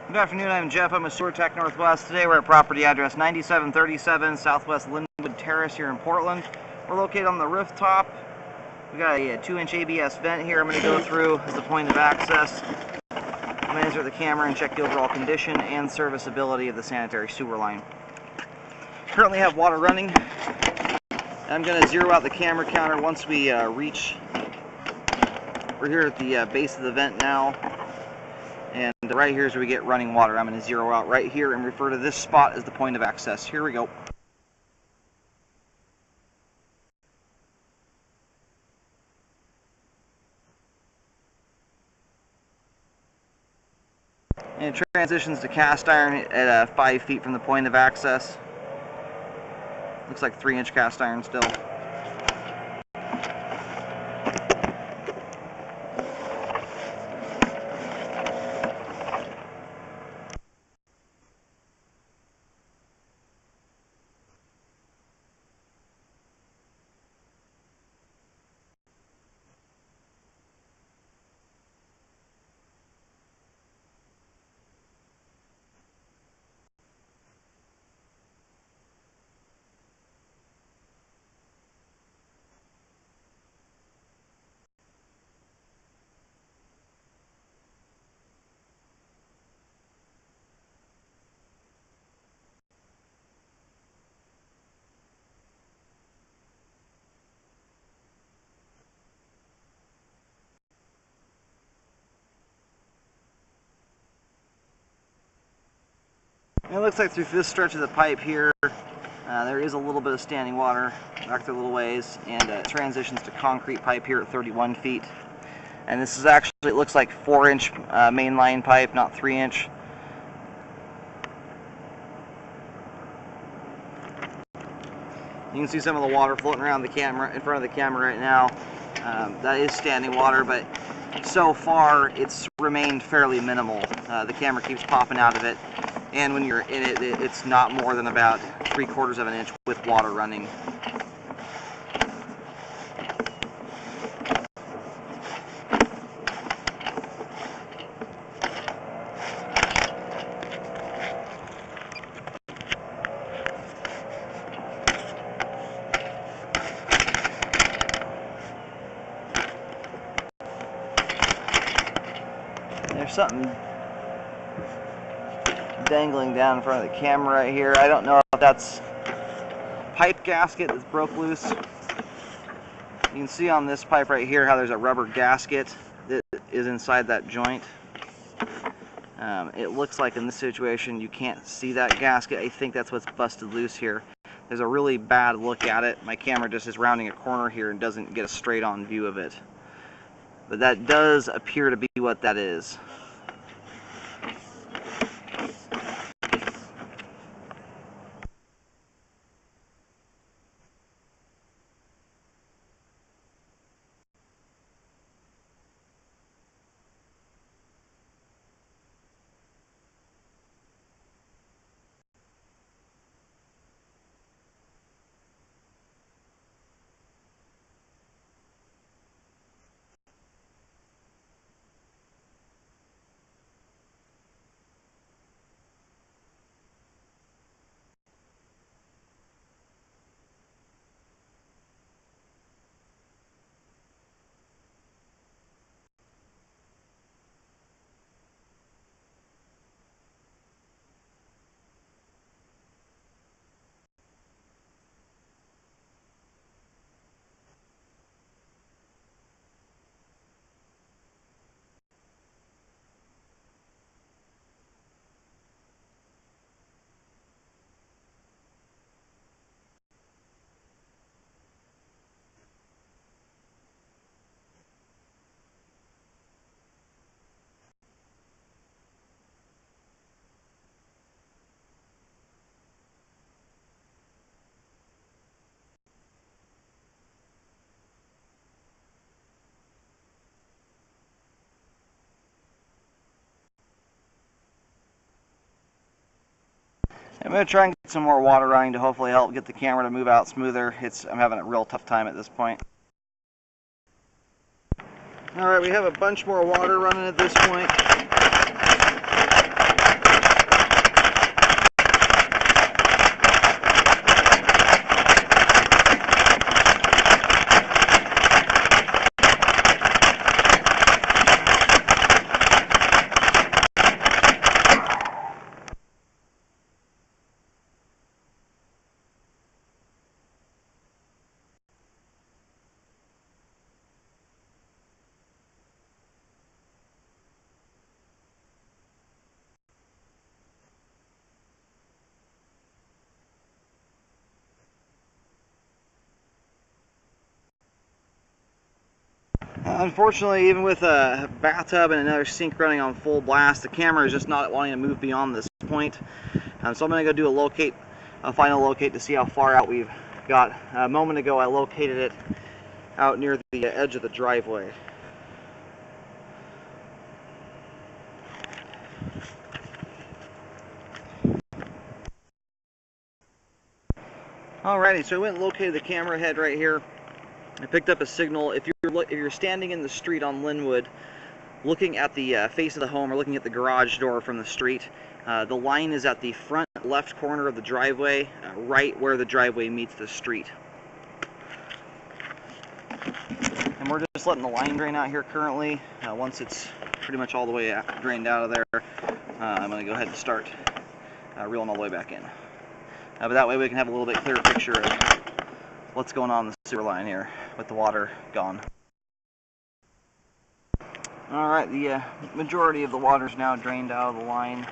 Good afternoon, I'm Jeff. I'm a Sewer Tech Northwest. Today we're at property address 9737 Southwest Lynwood Terrace here in Portland. We're located on the rooftop. We got a 2-inch ABS vent here I'm going to go through as a point of access. I'm going to insert the camera and check the overall condition and serviceability of the sanitary sewer line. Currently have water running. I'm going to zero out the camera counter once we reach. We're here at the base of the vent now. And right here is where we get running water. I'm going to zero out right here and refer to this spot as the point of access. Here we go. And it transitions to cast iron at 5 feet from the point of access. Looks like 3-inch cast iron still. It looks like through this stretch of the pipe here, there is a little bit of standing water back there a little ways, and it transitions to concrete pipe here at 31 feet. And this is actually, it looks like 4-inch mainline pipe, not 3-inch. You can see some of the water floating around the camera, in front of the camera right now. That is standing water, but so far it's remained fairly minimal. The camera keeps popping out of it. And when you're in it, it's not more than about 3/4 of an inch with water running. There's something dangling down in front of the camera right here. I don't know if that's pipe gasket that's broke loose. You can see on this pipe right here how there's a rubber gasket that is inside that joint. It looks like in this situation you can't see that gasket. I think that's what's busted loose here. There's a really bad look at it. My camera just is rounding a corner here and doesn't get a straight on view of it. But that does appear to be what that is. I'm going to try and get some more water running to hopefully help get the camera to move out smoother. I'm having a real tough time at this point. Alright, we have a bunch more water running at this point. Unfortunately, even with a bathtub and another sink running on full blast, the camera is just not wanting to move beyond this point. So I'm going to go do a final locate to see how far out we've got. A moment ago I located it out near the edge of the driveway. Alrighty, so I went and located the camera head right here. I picked up a signal. If you're standing in the street on Lynwood, looking at the face of the home or looking at the garage door from the street, the line is at the front left corner of the driveway, right where the driveway meets the street. And we're just letting the line drain out here currently. Once it's pretty much all the way drained out of there, I'm going to go ahead and start reeling all the way back in. But that way we can have a little bit clearer picture of what's going on in the sewer line here with the water gone. Alright, the majority of the water is now drained out of the line.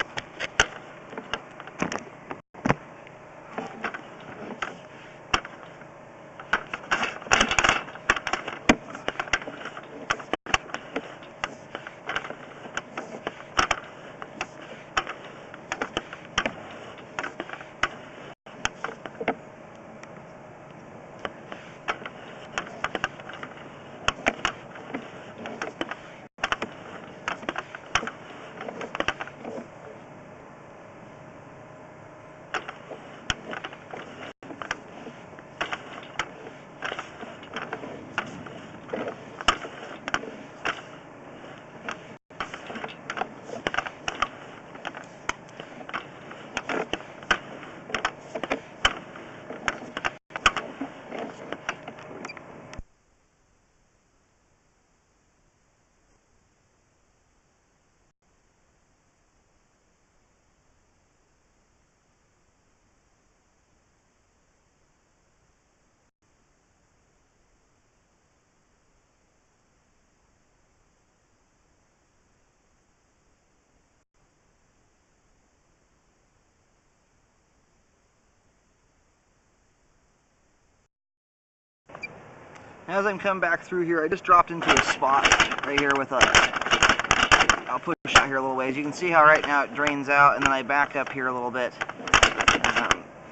As I'm coming back through here, I just dropped into a spot right here with I'll push out here a little ways. You can see how right now it drains out, and then I back up here a little bit.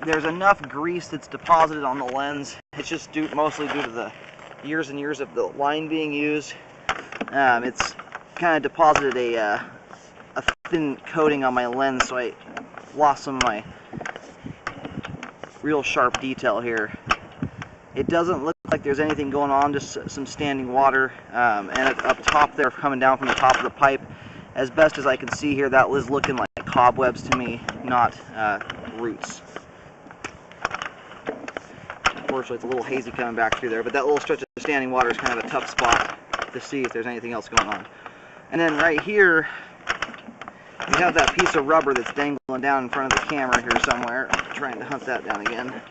There's enough grease that's deposited on the lens. It's just mostly due to the years and years of the line being used. It's kind of deposited a thin coating on my lens, so I lost some of my real sharp detail here. It doesn't look like there's anything going on, just some standing water, and up top there, coming down from the top of the pipe, as best as I can see here, that was looking like cobwebs to me, not roots. Unfortunately, it's a little hazy coming back through there, but that little stretch of standing water is kind of a tough spot to see if there's anything else going on. And then right here, we have that piece of rubber that's dangling down in front of the camera here somewhere. I'm trying to hunt that down again.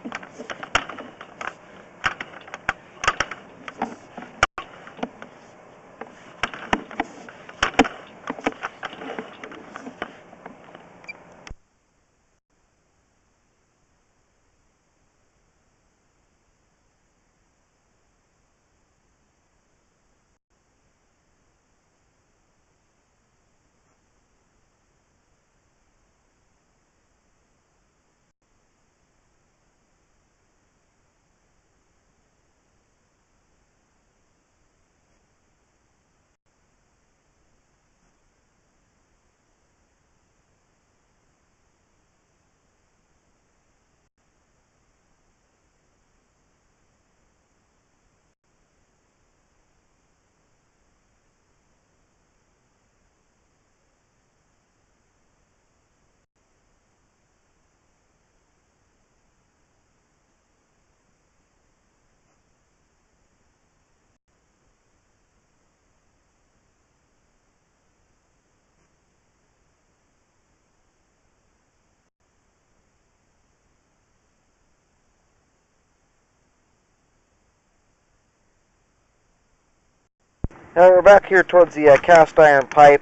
Now we're back here towards the cast iron pipe.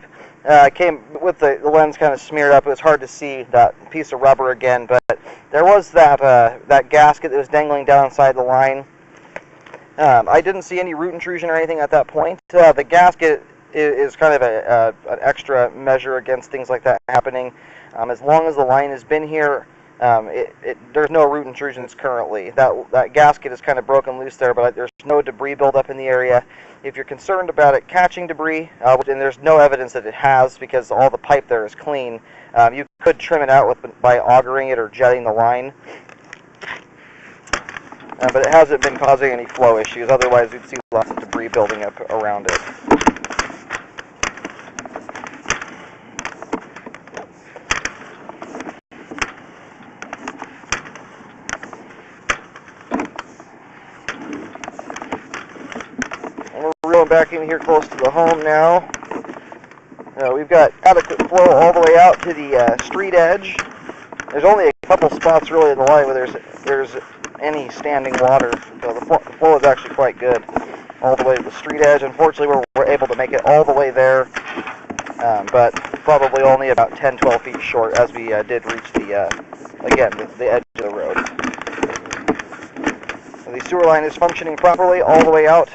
Came with the lens kind of smeared up. It was hard to see that piece of rubber again, but there was that gasket that was dangling down inside the line. I didn't see any root intrusion or anything at that point. The gasket is kind of an extra measure against things like that happening. As long as the line has been here, there's no root intrusions currently. That gasket is kind of broken loose there, but there's no debris buildup in the area. If you're concerned about it catching debris, and there's no evidence that it has because all the pipe there is clean, you could trim it out by augering it or jetting the line. But it hasn't been causing any flow issues. Otherwise, we'd see lots of debris building up around it. And we're reeling back in here close to the home now. We've got adequate flow all the way out to the street edge. There's only a couple spots really in the line where there's any standing water, so the flow is actually quite good all the way to the street edge. Unfortunately, we're able to make it all the way there, but probably only about 10-12 feet short as we did reach the edge of the road. So the sewer line is functioning properly all the way out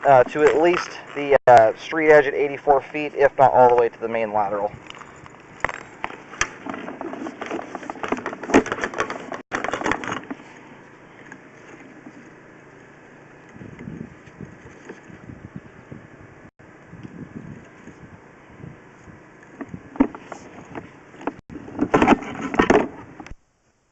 to at least the street edge at 84 feet, if not all the way to the main lateral.